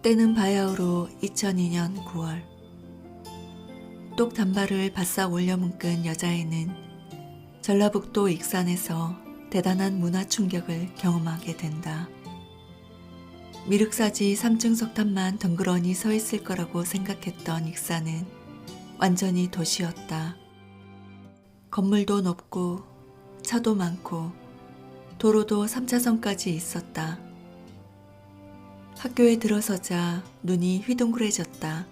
때는 바야흐로 2002년 9월. 똑 단발을 바싹 올려 묶은 여자애는 전라북도 익산에서 대단한 문화 충격을 경험하게 된다. 미륵사지 3층 석탑만 덩그러니 서 있을 거라고 생각했던 익산은 완전히 도시였다. 건물도 높고 차도 많고 도로도 3차선까지 있었다. 학교에 들어서자 눈이 휘둥그레졌다.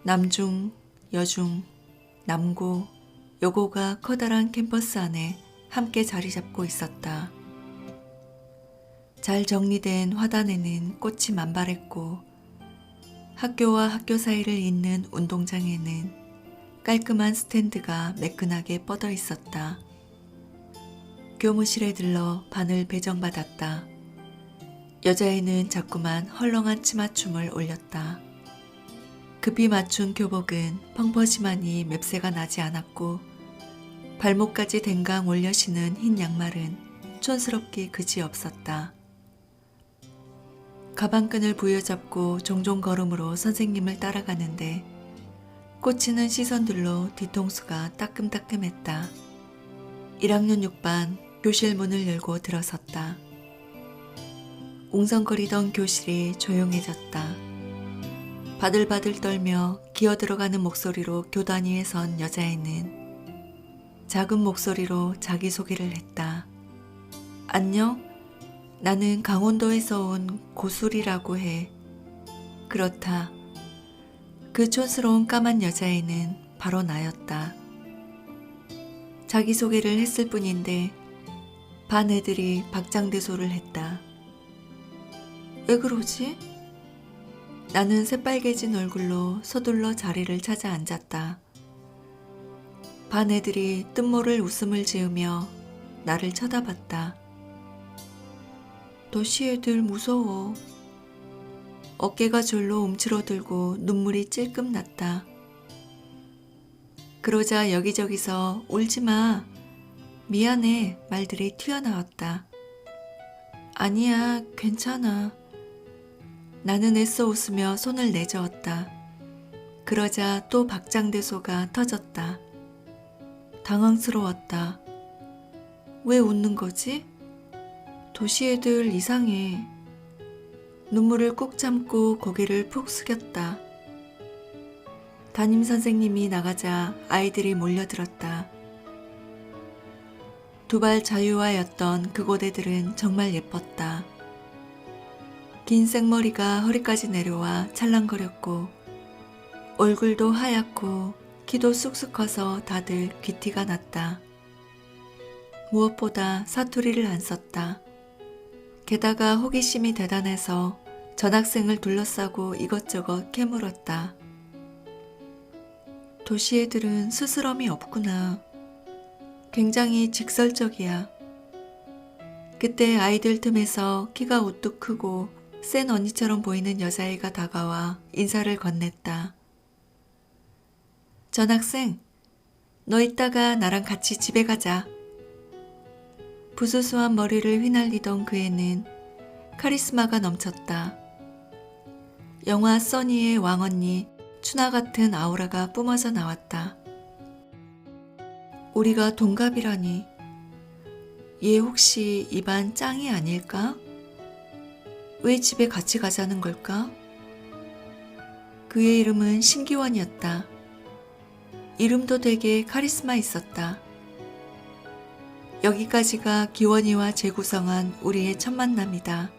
남중, 여중, 남고, 여고가 커다란 캠퍼스 안에 함께 자리 잡고 있었다. 잘 정리된 화단에는 꽃이 만발했고 학교와 학교 사이를 잇는 운동장에는 깔끔한 스탠드가 매끈하게 뻗어 있었다. 교무실에 들러 반을 배정받았다. 여자애는 자꾸만 헐렁한 치맞춤을 올렸다. 급히 맞춘 교복은 펑퍼짐하니 맵새가 나지 않았고 발목까지 댕강 올려 신은 흰 양말은 촌스럽기 그지없었다. 가방끈을 부여잡고 종종 걸음으로 선생님을 따라가는데 꽂히는 시선들로 뒤통수가 따끔따끔했다. 1학년 6반 교실 문을 열고 들어섰다. 웅성거리던 교실이 조용해졌다. 바들바들 떨며 기어들어가는 목소리로 교단 위에 선 여자애는 작은 목소리로 자기소개를 했다. 안녕? 나는 강원도에서 온 고술이라고 해. 그렇다. 그 촌스러운 까만 여자애는 바로 나였다. 자기소개를 했을 뿐인데 반 애들이 박장대소를 했다. 왜 그러지? 나는 새빨개진 얼굴로 서둘러 자리를 찾아 앉았다. 반 애들이 뜬모를 웃음을 지으며 나를 쳐다봤다. 도시 애들 무서워. 어깨가 절로 움츠러들고 눈물이 찔끔 났다. 그러자 여기저기서 울지마, 미안해 말들이 튀어나왔다. 아니야, 괜찮아. 나는 애써 웃으며 손을 내저었다. 그러자 또 박장대소가 터졌다. 당황스러웠다. 왜 웃는 거지? 도시 애들 이상해. 눈물을 꾹 참고 고개를 푹 숙였다. 담임선생님이 나가자 아이들이 몰려들었다. 두발 자유화였던 그곳 애들은 정말 예뻤다. 긴 생머리가 허리까지 내려와 찰랑거렸고 얼굴도 하얗고 키도 쑥쑥 커서 다들 귀티가 났다. 무엇보다 사투리를 안 썼다. 게다가 호기심이 대단해서 전학생을 둘러싸고 이것저것 캐물었다. 도시 애들은 스스럼이 없구나. 굉장히 직설적이야. 그때 아이들 틈에서 키가 우뚝 크고 센 언니처럼 보이는 여자애가 다가와 인사를 건넸다. 전학생, 너 이따가 나랑 같이 집에 가자. 부수수한 머리를 휘날리던 그 애는 카리스마가 넘쳤다. 영화 써니의 왕언니 추나 같은 아우라가 뿜어져 나왔다. 우리가 동갑이라니. 얘 혹시 입안 짱이 아닐까? 왜 집에 같이 가자는 걸까? 그의 이름은 신기원이었다. 이름도 되게 카리스마 있었다. 여기까지가 기원이와 재구성한 우리의 첫 만남이다.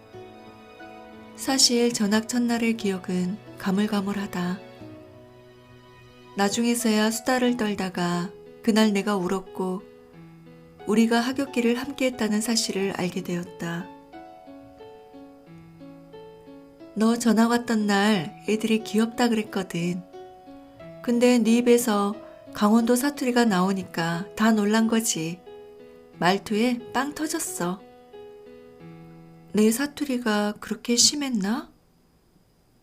사실 전학 첫날의 기억은 가물가물하다. 나중에서야 수다를 떨다가 그날 내가 울었고 우리가 하굣길을 함께했다는 사실을 알게 되었다. 너 전화 왔던 날 애들이 귀엽다 그랬거든. 근데 네 입에서 강원도 사투리가 나오니까 다 놀란 거지. 말투에 빵 터졌어. 내 사투리가 그렇게 심했나?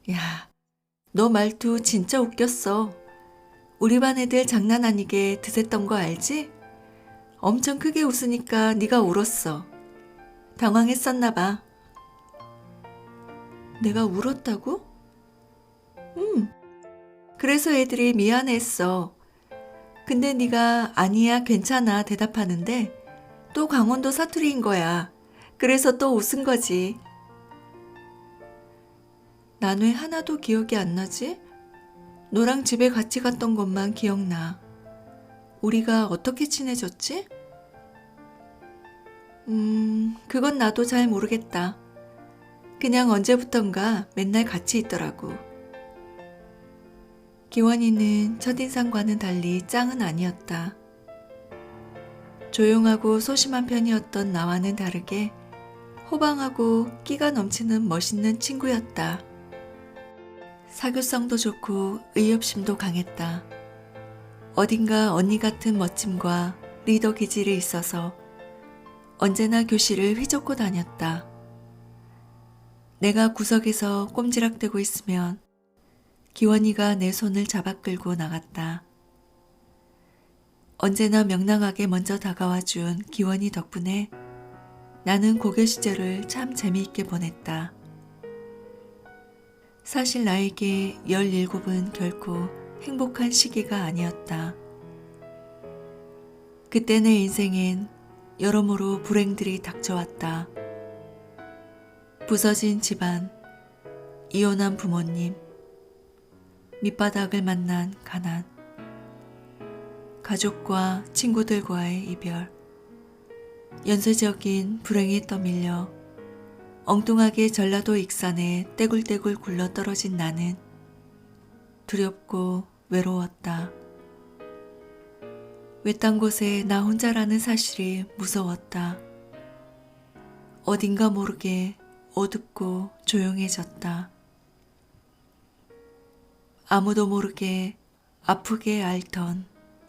야, 너 말투 진짜 웃겼어. 우리 반 애들 장난 아니게 드셌던 거 알지? 엄청 크게 웃으니까 네가 울었어. 당황했었나 봐. 내가 울었다고? 그래서 애들이 미안했어. 근데 네가 아니야 괜찮아 대답하는데 또 강원도 사투리인 거야. 그래서 또 웃은 거지. 난 왜 하나도 기억이 안 나지? 너랑 집에 같이 갔던 것만 기억나. 우리가 어떻게 친해졌지? 그건 나도 잘 모르겠다. 그냥 언제부턴가 맨날 같이 있더라고. 기원이는 첫인상과는 달리 짱은 아니었다. 조용하고 소심한 편이었던 나와는 다르게 호방하고 끼가 넘치는 멋있는 친구였다. 사교성도 좋고 의협심도 강했다. 어딘가 언니 같은 멋짐과 리더 기질이 있어서 언제나 교실을 휘젓고 다녔다. 내가 구석에서 꼼지락대고 있으면 기원이가 내 손을 잡아 끌고 나갔다. 언제나 명랑하게 먼저 다가와 준 기원이 덕분에 나는 고교 시절을 참 재미있게 보냈다. 사실 나에게 17은 결코 행복한 시기가 아니었다. 그때 내 인생엔 여러모로 불행들이 닥쳐왔다. 부서진 집안, 이혼한 부모님, 밑바닥을 만난 가난, 가족과 친구들과의 이별, 연쇄적인 불행에 떠밀려 엉뚱하게 전라도 익산에 떼굴떼굴 굴러 떨어진 나는 두렵고 외로웠다. 외딴 곳에 나 혼자라는 사실이 무서웠다. 어딘가 모르게 어둡고 조용해졌다. 아무도 모르게 아프게 앓던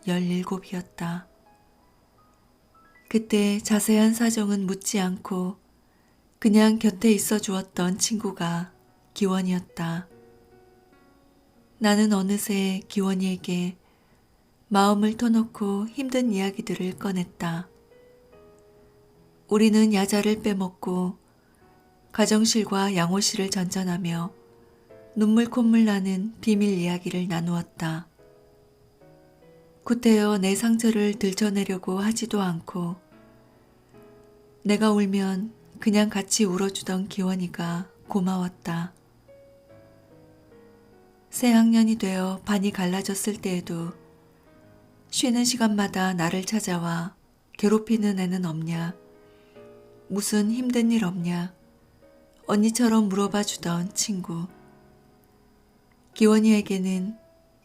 17이었다. 그때 자세한 사정은 묻지 않고 그냥 곁에 있어 주었던 친구가 기원이었다. 나는 어느새 기원이에게 마음을 터놓고 힘든 이야기들을 꺼냈다. 우리는 야자를 빼먹고 가정실과 양호실을 전전하며 눈물 콧물 나는 비밀 이야기를 나누었다. 구태여 내 상처를 들춰내려고 하지도 않고 내가 울면 그냥 같이 울어주던 기원이가 고마웠다. 새 학년이 되어 반이 갈라졌을 때에도 쉬는 시간마다 나를 찾아와 괴롭히는 애는 없냐, 무슨 힘든 일 없냐, 언니처럼 물어봐 주던 친구. 기원이에게는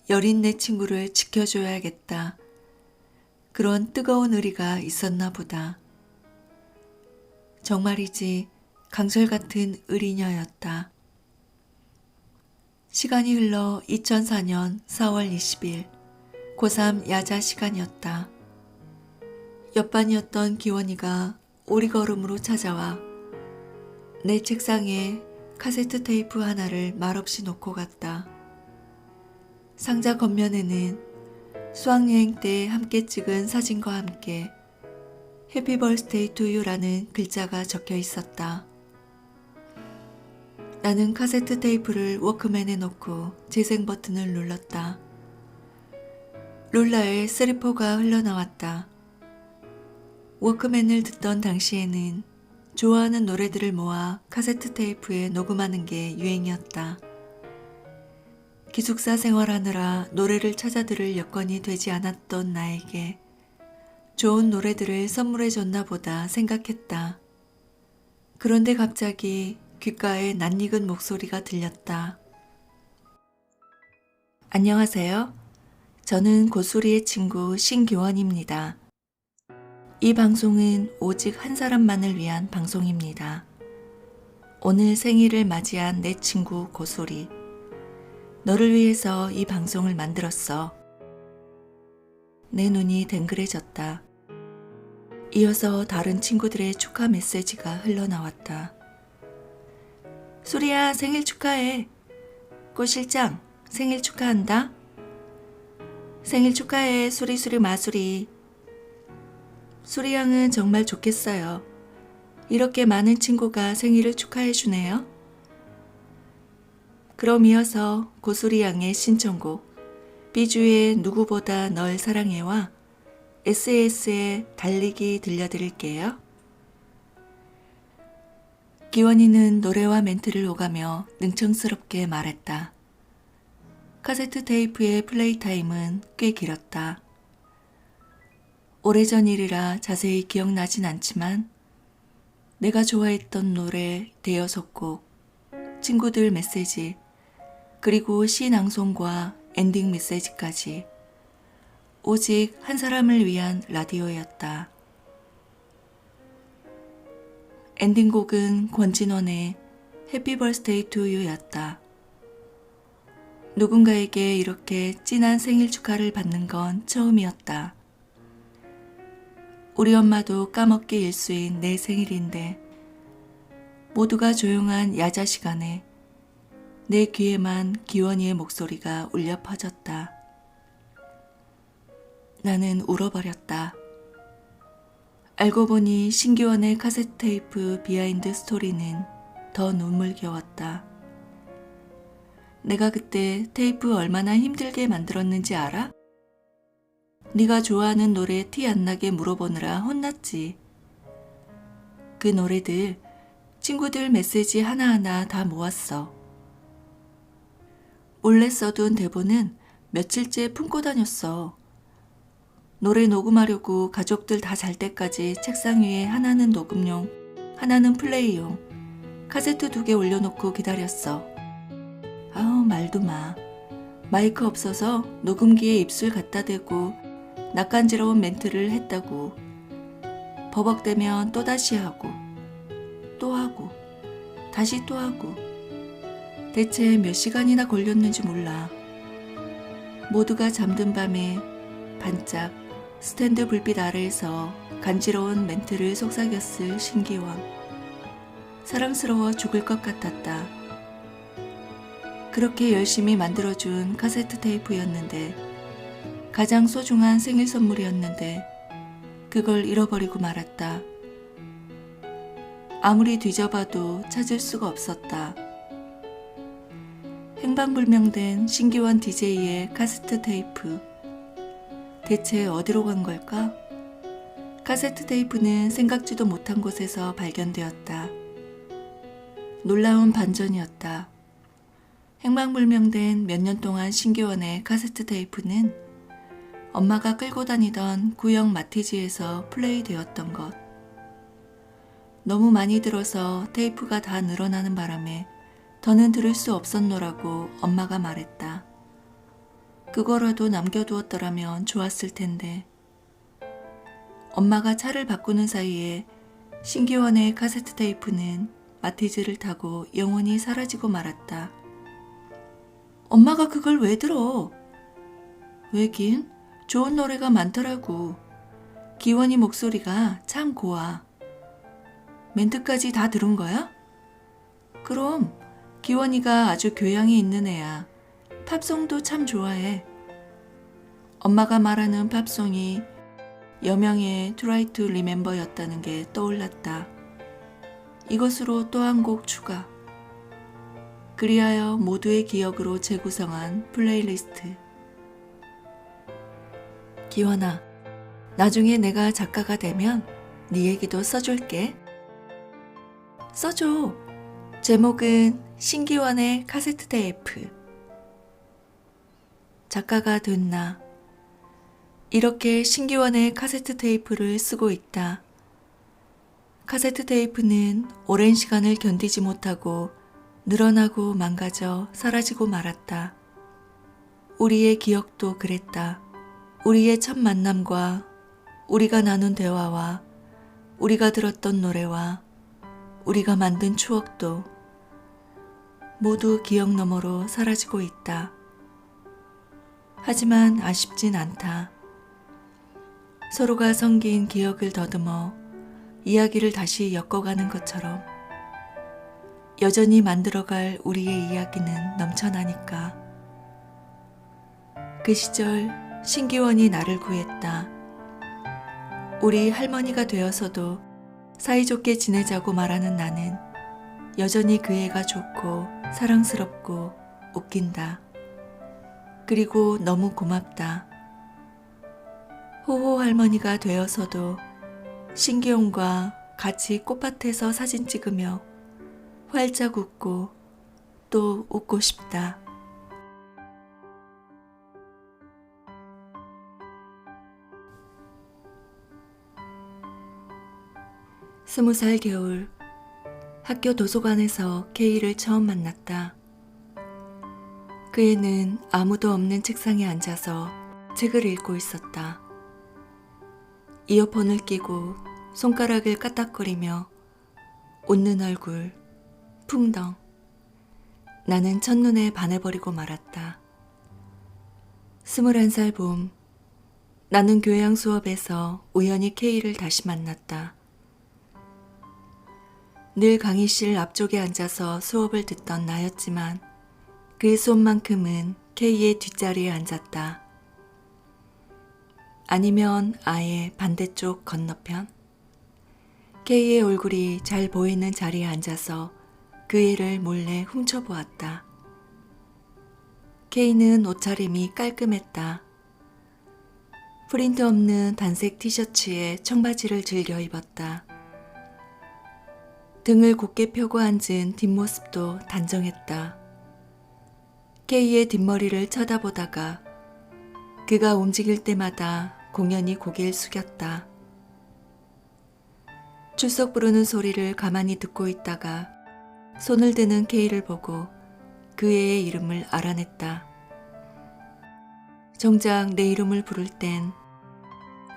여린 내 친구를 지켜줘야겠다. 그런 뜨거운 의리가 있었나 보다. 정말이지 강철 같은 의리녀였다. 시간이 흘러 2004년 4월 20일 고3 야자 시간이었다. 옆반이었던 기원이가 오리걸음으로 찾아와 내 책상에 카세트 테이프 하나를 말없이 놓고 갔다. 상자 겉면에는 수학여행 때 함께 찍은 사진과 함께 해피 벌스데이 투 유라는 글자가 적혀 있었다. 나는 카세트 테이프를 워크맨에 넣고 재생 버튼을 눌렀다. 룰라의 3-4가 흘러나왔다. 워크맨을 듣던 당시에는 좋아하는 노래들을 모아 카세트 테이프에 녹음하는 게 유행이었다. 기숙사 생활하느라 노래를 찾아 들을 여건이 되지 않았던 나에게 좋은 노래들을 선물해 줬나 보다 생각했다. 그런데 갑자기 귓가에 낯익은 목소리가 들렸다. 안녕하세요. 저는 고수리의 친구 신교원입니다. 이 방송은 오직 한 사람만을 위한 방송입니다. 오늘 생일을 맞이한 내 친구 고수리. 너를 위해서 이 방송을 만들었어. 내 눈이 댕그레졌다. 이어서 다른 친구들의 축하 메시지가 흘러나왔다. 수리야, 생일 축하해. 꼬 실장, 생일 축하한다. 생일 축하해, 수리수리 마수리. 수리 양은 정말 좋겠어요. 이렇게 많은 친구가 생일을 축하해 주네요. 그럼 이어서 고수리 양의 신청곡 비주의 누구보다 널 사랑해와 SES의 달리기 들려드릴게요. 기원이는 노래와 멘트를 오가며 능청스럽게 말했다. 카세트 테이프의 플레이 타임은 꽤 길었다. 오래전 일이라 자세히 기억나진 않지만 내가 좋아했던 노래 대여섯 곡, 친구들 메시지, 그리고 시 낭송과 엔딩 메시지까지 오직 한 사람을 위한 라디오였다. 엔딩곡은 권진원의 해피 버스데이 투 유였다. 누군가에게 이렇게 진한 생일 축하를 받는 건 처음이었다. 우리 엄마도 까먹기 일수인 내 생일인데 모두가 조용한 야자 시간에 내 귀에만 기원이의 목소리가 울려 퍼졌다. 나는 울어버렸다. 알고 보니 신기원의 카세트 테이프 비하인드 스토리는 더 눈물겨웠다. 내가 그때 테이프 얼마나 힘들게 만들었는지 알아? 네가 좋아하는 노래 티 안 나게 물어보느라 혼났지. 그 노래들 친구들 메시지 하나하나 다 모았어. 몰래 써둔 대본은 며칠째 품고 다녔어. 노래 녹음하려고 가족들 다 잘 때까지 책상 위에 하나는 녹음용, 하나는 플레이용, 카세트 2개 올려놓고 기다렸어. 아우 말도 마. 마이크 없어서 녹음기에 입술 갖다 대고 낯간지러운 멘트를 했다고. 버벅대면 또다시 하고 또 하고 다시 또 하고 대체 몇 시간이나 걸렸는지 몰라. 모두가 잠든 밤에 반짝 스탠드 불빛 아래에서 간지러운 멘트를 속삭였을 신기원. 사랑스러워 죽을 것 같았다. 그렇게 열심히 만들어준 카세트 테이프였는데, 가장 소중한 생일 선물이었는데 그걸 잃어버리고 말았다. 아무리 뒤져봐도 찾을 수가 없었다. 행방불명된 신기원 DJ의 카세트 테이프. 대체 어디로 간 걸까? 카세트 테이프는 생각지도 못한 곳에서 발견되었다. 놀라운 반전이었다. 행방불명된 몇 년 동안 신기원의 카세트 테이프는 엄마가 끌고 다니던 구형 마티즈에서 플레이되었던 것. 너무 많이 들어서 테이프가 다 늘어나는 바람에 더는 들을 수 없었노라고 엄마가 말했다. 그거라도 남겨두었더라면 좋았을 텐데. 엄마가 차를 바꾸는 사이에 신기원의 카세트 테이프는 마티즈를 타고 영원히 사라지고 말았다. 엄마가 그걸 왜 들어? 왜긴? 좋은 노래가 많더라고. 기원이 목소리가 참 고와. 멘트까지 다 들은 거야? 그럼 기원이가 아주 교양이 있는 애야. 팝송도 참 좋아해. 엄마가 말하는 팝송이 여명의 Try to Remember였다는 게 떠올랐다. 이것으로 또 한 곡 추가. 그리하여 모두의 기억으로 재구성한 플레이리스트. 기원아, 나중에 내가 작가가 되면 네 얘기도 써줄게. 써줘. 제목은 신기원의 카세트 테이프. 작가가 된 나. 이렇게 신기원의 카세트 테이프를 쓰고 있다. 카세트 테이프는 오랜 시간을 견디지 못하고 늘어나고 망가져 사라지고 말았다. 우리의 기억도 그랬다. 우리의 첫 만남과 우리가 나눈 대화와 우리가 들었던 노래와 우리가 만든 추억도 모두 기억 너머로 사라지고 있다. 하지만 아쉽진 않다. 서로가 섬긴 기억을 더듬어 이야기를 다시 엮어가는 것처럼 여전히 만들어갈 우리의 이야기는 넘쳐나니까. 그 시절 신기원이 나를 구했다. 우리 할머니가 되어서도 사이좋게 지내자고 말하는 나는 여전히 그 애가 좋고 사랑스럽고 웃긴다. 그리고 너무 고맙다. 호호 할머니가 되어서도 신기용과 같이 꽃밭에서 사진 찍으며 활짝 웃고 또 웃고 싶다. 20살 겨울, 학교 도서관에서 K를 처음 만났다. 그 애는 아무도 없는 책상에 앉아서 책을 읽고 있었다. 이어폰을 끼고 손가락을 까딱거리며 웃는 얼굴, 풍덩. 나는 첫눈에 반해버리고 말았다. 21살 봄, 나는 교양 수업에서 우연히 K를 다시 만났다. 늘 강의실 앞쪽에 앉아서 수업을 듣던 나였지만 그 수업만큼은 K의 뒷자리에 앉았다. 아니면 아예 반대쪽 건너편? K의 얼굴이 잘 보이는 자리에 앉아서 그 애를 몰래 훔쳐보았다. K는 옷차림이 깔끔했다. 프린트 없는 단색 티셔츠에 청바지를 즐겨 입었다. 등을 곧게 펴고 앉은 뒷모습도 단정했다. K의 뒷머리를 쳐다보다가 그가 움직일 때마다 공연히 고개를 숙였다. 출석 부르는 소리를 가만히 듣고 있다가 손을 드는 K를 보고 그 애의 이름을 알아냈다. 정작 내 이름을 부를 땐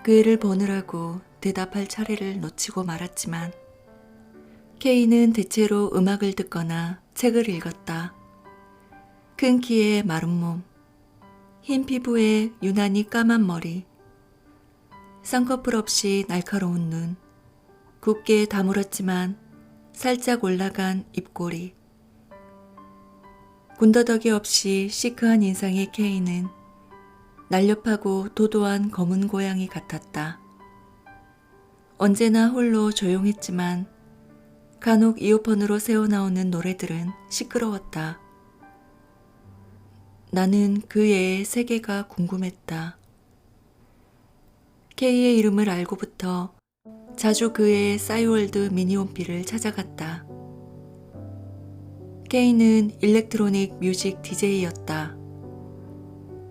그 애를 보느라고 대답할 차례를 놓치고 말았지만 K는 대체로 음악을 듣거나 책을 읽었다. 큰 키에 마른 몸, 흰 피부에 유난히 까만 머리, 쌍꺼풀 없이 날카로운 눈, 곱게 다물었지만 살짝 올라간 입꼬리. 군더더기 없이 시크한 인상의 K는 날렵하고 도도한 검은 고양이 같았다. 언제나 홀로 조용했지만 간혹 이어폰으로 새어나오는 노래들은 시끄러웠다. 나는 그 애의 세계가 궁금했다. K의 이름을 알고부터 자주 그 애의 싸이월드 미니홈피를 찾아갔다. K는 일렉트로닉 뮤직 DJ였다.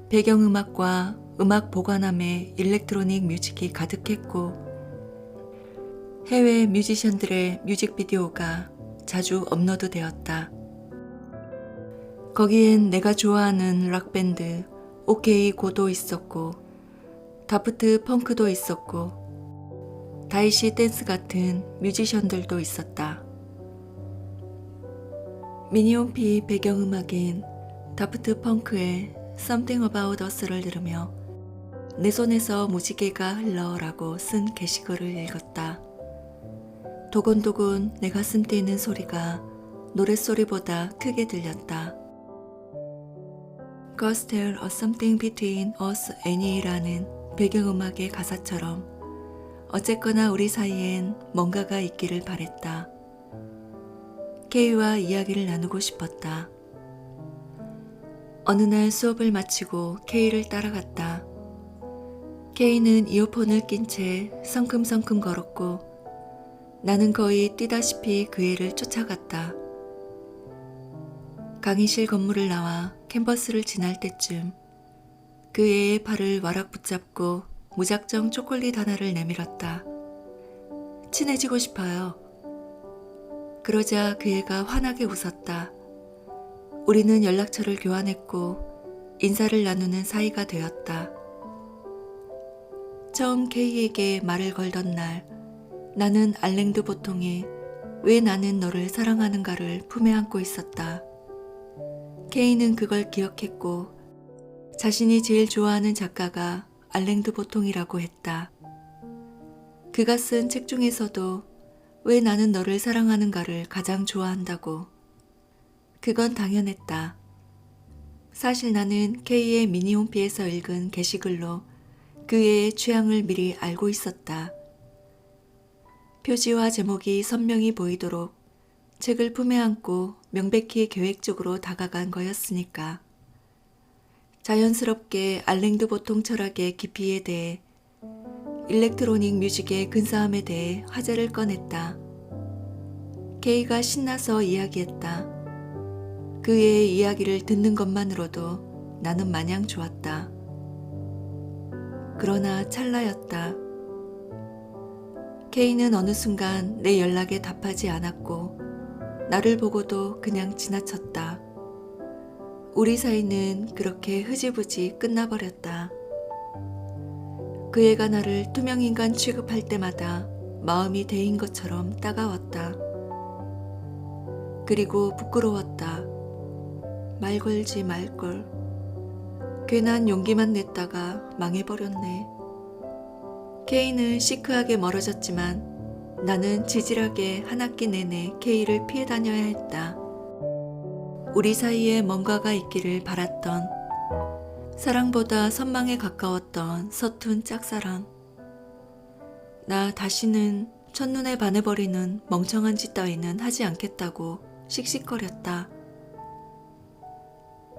배경음악과 음악 보관함에 일렉트로닉 뮤직이 가득했고 해외 뮤지션들의 뮤직비디오가 자주 업로드되었다. 거기엔 내가 좋아하는 락밴드 OK 고도 있었고 다프트 펑크도 있었고 다이시 댄스 같은 뮤지션들도 있었다. 미니홈피 배경음악인 다프트 펑크의 Something About Us를 들으며 내 손에서 무지개가 흘러라고 쓴 게시글을 읽었다. 도곤도곤 내 가슴 뛰는 소리가 노랫소리보다 크게 들렸다. God's Tell a Something Between Us Any라는 배경음악의 가사처럼 어쨌거나 우리 사이엔 뭔가가 있기를 바랬다. K와 이야기를 나누고 싶었다. 어느 날 수업을 마치고 K를 따라갔다. K는 이어폰을 낀 채 성큼성큼 걸었고 나는 거의 뛰다시피 그 애를 쫓아갔다. 강의실 건물을 나와 캠퍼스를 지날 때쯤 그 애의 팔을 와락 붙잡고 무작정 초콜릿 하나를 내밀었다. 친해지고 싶어요. 그러자 그 애가 환하게 웃었다. 우리는 연락처를 교환했고 인사를 나누는 사이가 되었다. 처음 K에게 말을 걸던 날 나는 알랭드 보통의 왜 나는 너를 사랑하는가를 품에 안고 있었다. K는 그걸 기억했고 자신이 제일 좋아하는 작가가 알랭드 보통이라고 했다. 그가 쓴 책 중에서도 왜 나는 너를 사랑하는가를 가장 좋아한다고. 그건 당연했다. 사실 나는 K의 미니홈피에서 읽은 게시글로 그 애의 취향을 미리 알고 있었다. 표지와 제목이 선명히 보이도록 책을 품에 안고 명백히 계획적으로 다가간 거였으니까. 자연스럽게 알랭드 보통 철학의 깊이에 대해, 일렉트로닉 뮤직의 근사함에 대해 화제를 꺼냈다. K가 신나서 이야기했다. 그의 이야기를 듣는 것만으로도 나는 마냥 좋았다. 그러나 찰나였다. K는 어느 순간 내 연락에 답하지 않았고 나를 보고도 그냥 지나쳤다. 우리 사이는 그렇게 흐지부지 끝나버렸다. 그 애가 나를 투명인간 취급할 때마다 마음이 데인 것처럼 따가웠다. 그리고 부끄러웠다. 말 걸지 말걸. 괜한 용기만 냈다가 망해버렸네. K는 시크하게 멀어졌지만 나는 지질하게 한 학기 내내 K를 피해 다녀야 했다. 우리 사이에 뭔가가 있기를 바랐던, 사랑보다 선망에 가까웠던 서툰 짝사랑. 나 다시는 첫눈에 반해버리는 멍청한 짓 따위는 하지 않겠다고 씩씩거렸다.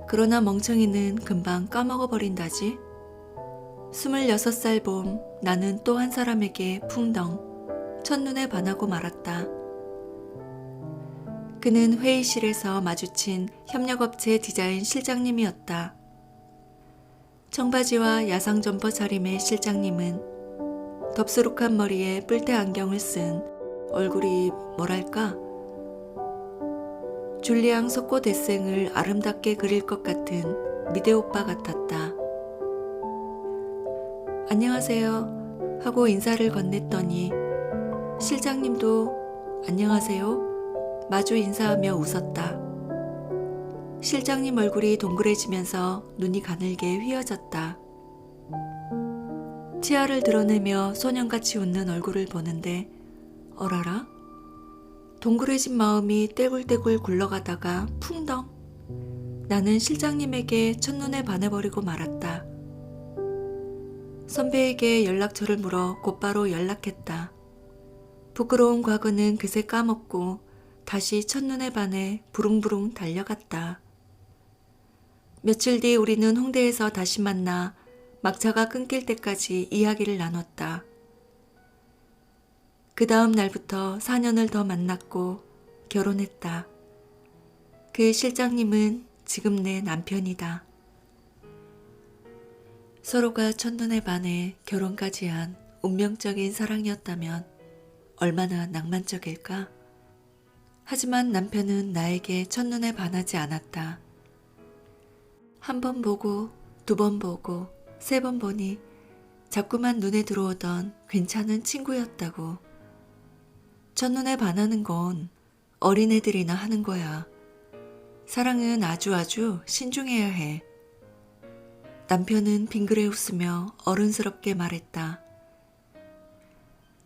그러나 멍청이는 금방 까먹어버린다지. 26살 봄 나는 또 한 사람에게 풍덩 첫눈에 반하고 말았다. 그는 회의실에서 마주친 협력업체 디자인 실장님이었다. 청바지와 야상 점퍼 차림의 실장님은 덥수룩한 머리에 뿔테 안경을 쓴 얼굴이 뭐랄까, 줄리앙 속고 데생을 아름답게 그릴 것 같은 미대 오빠 같았다. 안녕하세요 하고 인사를 건넸더니 실장님도 안녕하세요 마주 인사하며 웃었다. 실장님 얼굴이 동그래지면서 눈이 가늘게 휘어졌다. 치아를 드러내며 소년같이 웃는 얼굴을 보는데 어라라? 동그래진 마음이 떼굴떼굴 굴러가다가 풍덩! 나는 실장님에게 첫눈에 반해버리고 말았다. 선배에게 연락처를 물어 곧바로 연락했다. 부끄러운 과거는 그새 까먹고 다시 첫눈에 반해 부릉부릉 달려갔다. 며칠 뒤 우리는 홍대에서 다시 만나 막차가 끊길 때까지 이야기를 나눴다. 그 다음 날부터 4년을 더 만났고 결혼했다. 그 실장님은 지금 내 남편이다. 서로가 첫눈에 반해 결혼까지 한 운명적인 사랑이었다면 얼마나 낭만적일까? 하지만 남편은 나에게 첫눈에 반하지 않았다. 한 번 보고, 두 번 보고, 세 번 보니 자꾸만 눈에 들어오던 괜찮은 친구였다고. 첫눈에 반하는 건 어린애들이나 하는 거야. 사랑은 아주 신중해야 해. 남편은 빙그레 웃으며 어른스럽게 말했다.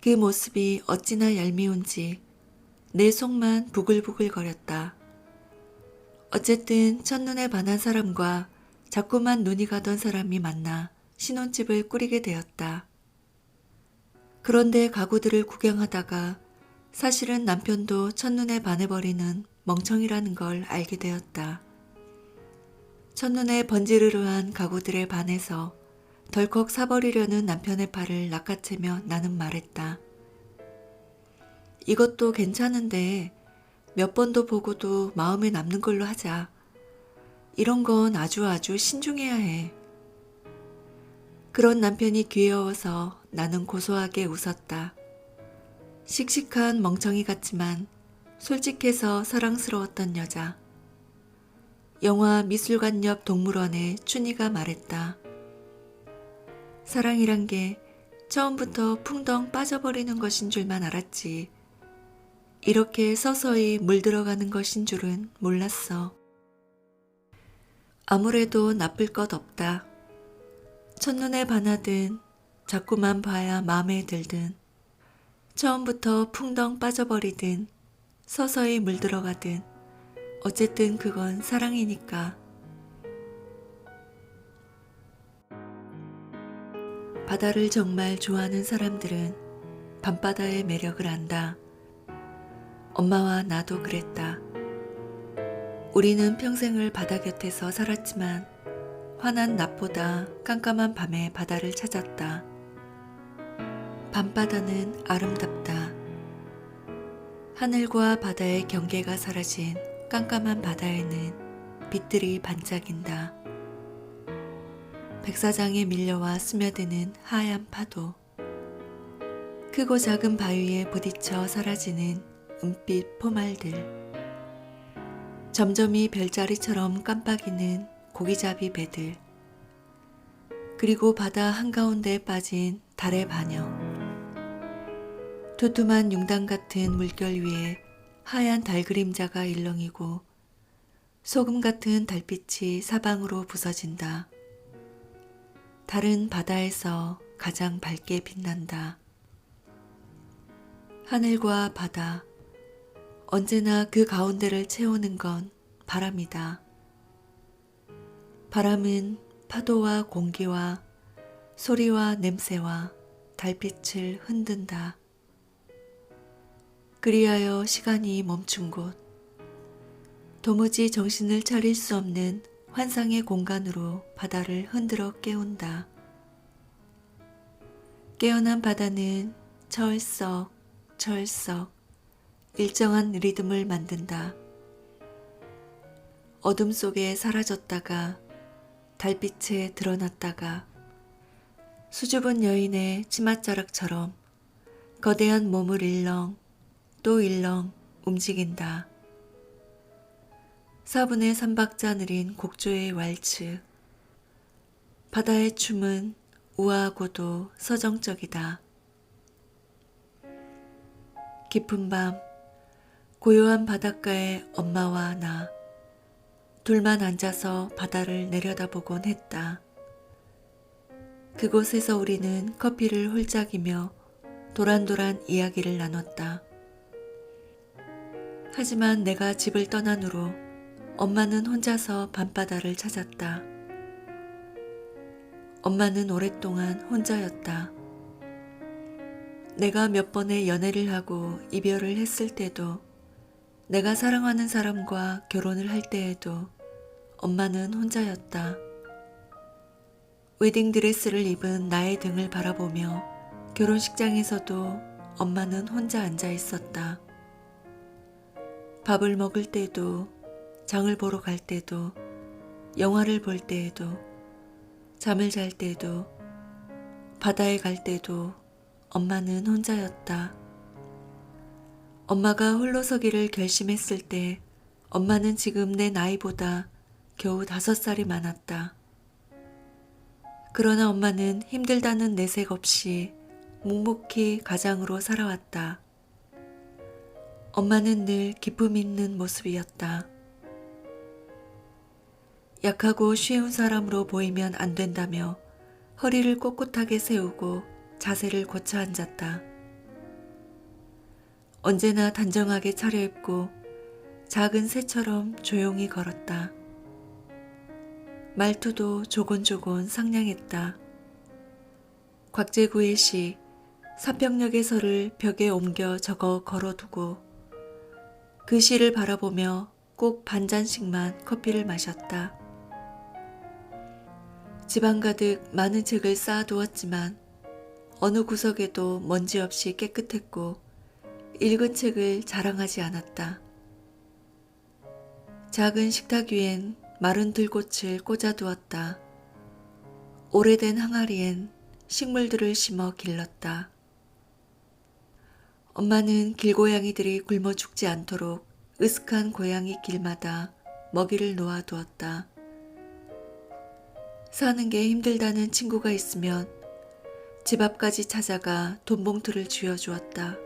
그 모습이 어찌나 얄미운지 내 속만 부글부글거렸다. 어쨌든 첫눈에 반한 사람과 자꾸만 눈이 가던 사람이 만나 신혼집을 꾸리게 되었다. 그런데 가구들을 구경하다가 사실은 남편도 첫눈에 반해버리는 멍청이라는 걸 알게 되었다. 첫눈에 번지르르한 가구들에 반해서 덜컥 사버리려는 남편의 팔을 낚아채며 나는 말했다. 이것도 괜찮은데 몇 번도 보고도 마음에 남는 걸로 하자. 이런 건 아주 신중해야 해. 그런 남편이 귀여워서 나는 고소하게 웃었다. 씩씩한 멍청이 같지만 솔직해서 사랑스러웠던 여자. 영화 미술관 옆 동물원의 춘희가 말했다. 사랑이란 게 처음부터 풍덩 빠져버리는 것인 줄만 알았지. 이렇게 서서히 물들어가는 것인 줄은 몰랐어. 아무래도 나쁠 것 없다. 첫눈에 반하든 자꾸만 봐야 마음에 들든 처음부터 풍덩 빠져버리든 서서히 물들어가든 어쨌든 그건 사랑이니까. 바다를 정말 좋아하는 사람들은 밤바다의 매력을 안다. 엄마와 나도 그랬다. 우리는 평생을 바다 곁에서 살았지만 환한 낮보다 깜깜한 밤에 바다를 찾았다. 밤바다는 아름답다. 하늘과 바다의 경계가 사라진 깜깜한 바다에는 빛들이 반짝인다. 백사장에 밀려와 스며드는 하얀 파도. 크고 작은 바위에 부딪혀 사라지는 은빛 포말들. 점점이 별자리처럼 깜빡이는 고기잡이 배들. 그리고 바다 한가운데에 빠진 달의 반영. 두툼한 융단 같은 물결 위에 하얀 달 그림자가 일렁이고 소금 같은 달빛이 사방으로 부서진다. 달은 바다에서 가장 밝게 빛난다. 하늘과 바다, 언제나 그 가운데를 채우는 건 바람이다. 바람은 파도와 공기와 소리와 냄새와 달빛을 흔든다. 그리하여 시간이 멈춘 곳, 도무지 정신을 차릴 수 없는 환상의 공간으로 바다를 흔들어 깨운다. 깨어난 바다는 철썩 철썩 일정한 리듬을 만든다. 어둠 속에 사라졌다가 달빛에 드러났다가 수줍은 여인의 치맛자락처럼 거대한 몸을 일렁 또 일렁 움직인다. 4분의 3박자 느린 곡조의 왈츠. 바다의 춤은 우아하고도 서정적이다. 깊은 밤, 고요한 바닷가에 엄마와 나 둘만 앉아서 바다를 내려다보곤 했다. 그곳에서 우리는 커피를 홀짝이며 도란도란 이야기를 나눴다. 하지만 내가 집을 떠난 후로 엄마는 혼자서 밤바다를 찾았다. 엄마는 오랫동안 혼자였다. 내가 몇 번의 연애를 하고 이별을 했을 때도, 내가 사랑하는 사람과 결혼을 할 때에도 엄마는 혼자였다. 웨딩드레스를 입은 나의 등을 바라보며 결혼식장에서도 엄마는 혼자 앉아 있었다. 밥을 먹을 때도, 장을 보러 갈 때도, 영화를 볼 때에도, 잠을 잘 때도, 바다에 갈 때도 엄마는 혼자였다. 엄마가 홀로 서기를 결심했을 때 엄마는 지금 내 나이보다 겨우 5살이 많았다. 그러나 엄마는 힘들다는 내색 없이 묵묵히 가장으로 살아왔다. 엄마는 늘 기품 있는 모습이었다. 약하고 쉬운 사람으로 보이면 안 된다며 허리를 꼿꼿하게 세우고 자세를 고쳐 앉았다. 언제나 단정하게 차려입고 작은 새처럼 조용히 걸었다. 말투도 조곤조곤 상냥했다. 곽재구의 시 사평역에서를 벽에 옮겨 적어 걸어두고 그 시를 바라보며 꼭 반잔씩만 커피를 마셨다. 집안 가득 많은 책을 쌓아두었지만 어느 구석에도 먼지 없이 깨끗했고 읽은 책을 자랑하지 않았다. 작은 식탁 위엔 마른 들꽃을 꽂아두었다. 오래된 항아리엔 식물들을 심어 길렀다. 엄마는 길고양이들이 굶어 죽지 않도록 으슥한 고양이 길마다 먹이를 놓아두었다. 사는 게 힘들다는 친구가 있으면 집 앞까지 찾아가 돈봉투를 쥐어주었다.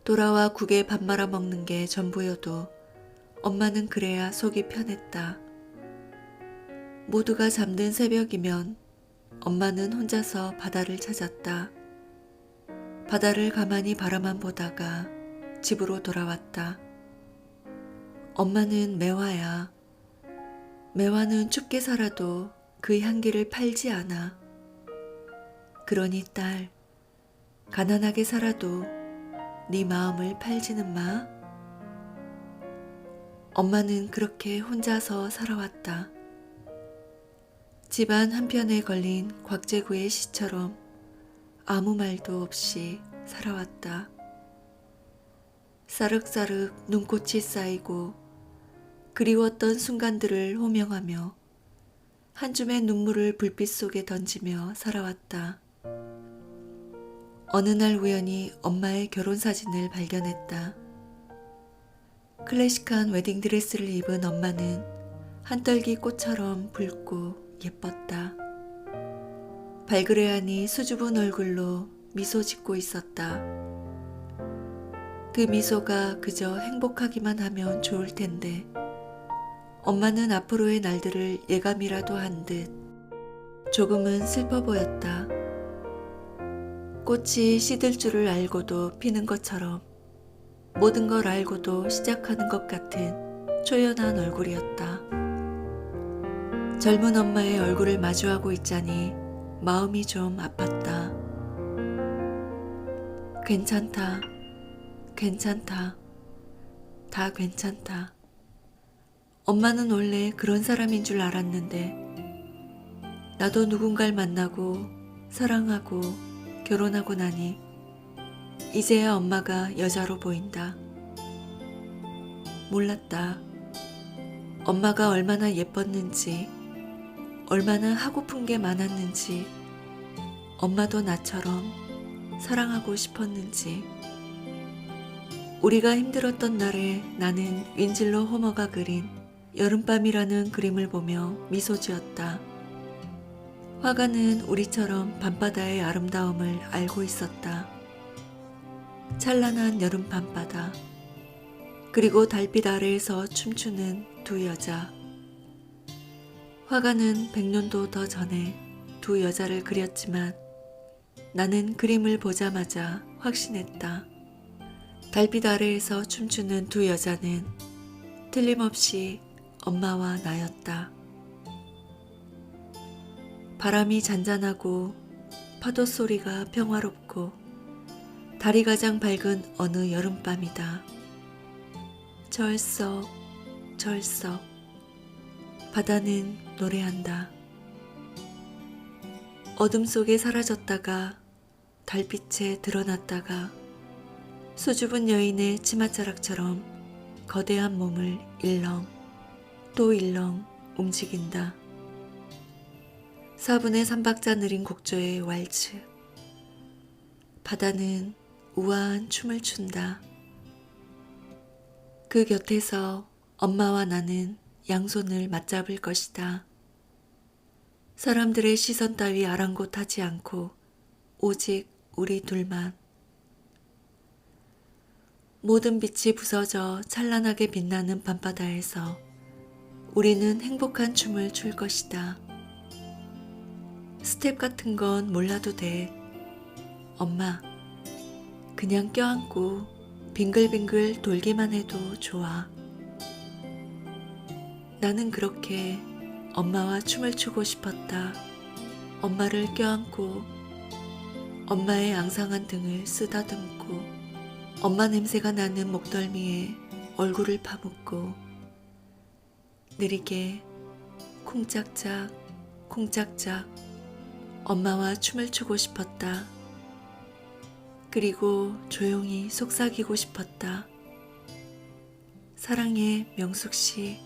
돌아와 국에 밥 말아 먹는 게 전부여도 엄마는 그래야 속이 편했다. 모두가 잠든 새벽이면 엄마는 혼자서 바다를 찾았다. 바다를 가만히 바라만 보다가 집으로 돌아왔다. 엄마는 매화야. 매화는 춥게 살아도 그 향기를 팔지 않아. 그러니 딸, 가난하게 살아도 네 마음을 팔지는 마. 엄마는 그렇게 혼자서 살아왔다. 집안 한편에 걸린 곽재구의 시처럼 아무 말도 없이 살아왔다. 싸륵싸륵 눈꽃이 쌓이고 그리웠던 순간들을 호명하며 한 줌의 눈물을 불빛 속에 던지며 살아왔다. 어느 날 우연히 엄마의 결혼 사진을 발견했다. 클래식한 웨딩드레스를 입은 엄마는 한떨기 꽃처럼 붉고 예뻤다. 발그레하니 수줍은 얼굴로 미소 짓고 있었다. 그 미소가 그저 행복하기만 하면 좋을 텐데 엄마는 앞으로의 날들을 예감이라도 한 듯 조금은 슬퍼 보였다. 꽃이 시들 줄을 알고도 피는 것처럼 모든 걸 알고도 시작하는 것 같은 초연한 얼굴이었다. 젊은 엄마의 얼굴을 마주하고 있자니 마음이 좀 아팠다. 괜찮다. 괜찮다. 다 괜찮다. 엄마는 원래 그런 사람인 줄 알았는데 나도 누군가를 만나고 사랑하고 결혼하고 나니 이제야 엄마가 여자로 보인다. 몰랐다. 엄마가 얼마나 예뻤는지, 얼마나 하고픈 게 많았는지, 엄마도 나처럼 사랑하고 싶었는지. 우리가 힘들었던 날에 나는 윈즐로 호머가 그린 여름밤이라는 그림을 보며 미소 지었다. 화가는 우리처럼 밤바다의 아름다움을 알고 있었다. 찬란한 여름 밤바다, 그리고 달빛 아래에서 춤추는 두 여자. 화가는 100년도 더 전에 두 여자를 그렸지만 나는 그림을 보자마자 확신했다. 달빛 아래에서 춤추는 두 여자는 틀림없이 엄마와 나였다. 바람이 잔잔하고 파도 소리가 평화롭고 달이 가장 밝은 어느 여름밤이다. 절석 절석 바다는 노래한다. 어둠 속에 사라졌다가 달빛에 드러났다가 수줍은 여인의 치맛자락처럼 거대한 몸을 일렁 또 일렁 움직인다. 4분의 3박자 느린 곡조의 왈츠. 바다는 우아한 춤을 춘다. 그 곁에서 엄마와 나는 양손을 맞잡을 것이다. 사람들의 시선 따위 아랑곳하지 않고 오직 우리 둘만. 모든 빛이 부서져 찬란하게 빛나는 밤바다에서 우리는 행복한 춤을 출 것이다. 스텝 같은 건 몰라도 돼. 엄마, 그냥 껴안고 빙글빙글 돌기만 해도 좋아. 나는 그렇게 엄마와 춤을 추고 싶었다. 엄마를 껴안고 엄마의 앙상한 등을 쓰다듬고 엄마 냄새가 나는 목덜미에 얼굴을 파묻고 느리게 쿵짝짝 쿵짝짝 엄마와 춤을 추고 싶었다. 그리고 조용히 속삭이고 싶었다. 사랑해, 명숙 씨.